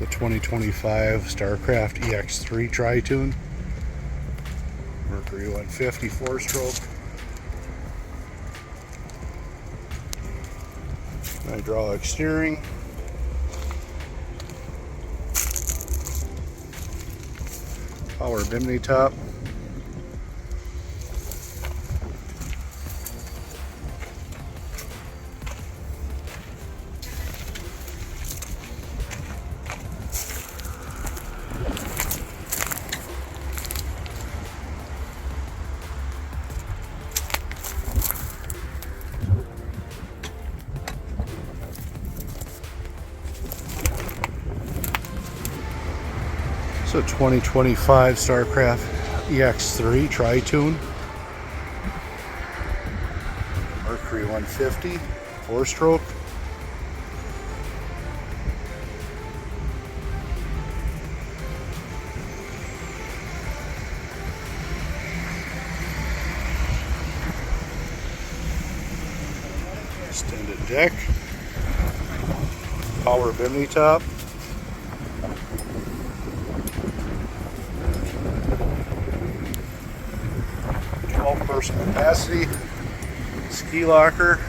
The 2025 Starcraft EXS tri-tune. Mercury 150 4-stroke. Hydraulic steering. Power bimini top. So 2025 Starcraft EXS tri-tune. Mercury 150 4-stroke. Extended deck. Power bimini top. 12-person capacity, ski locker,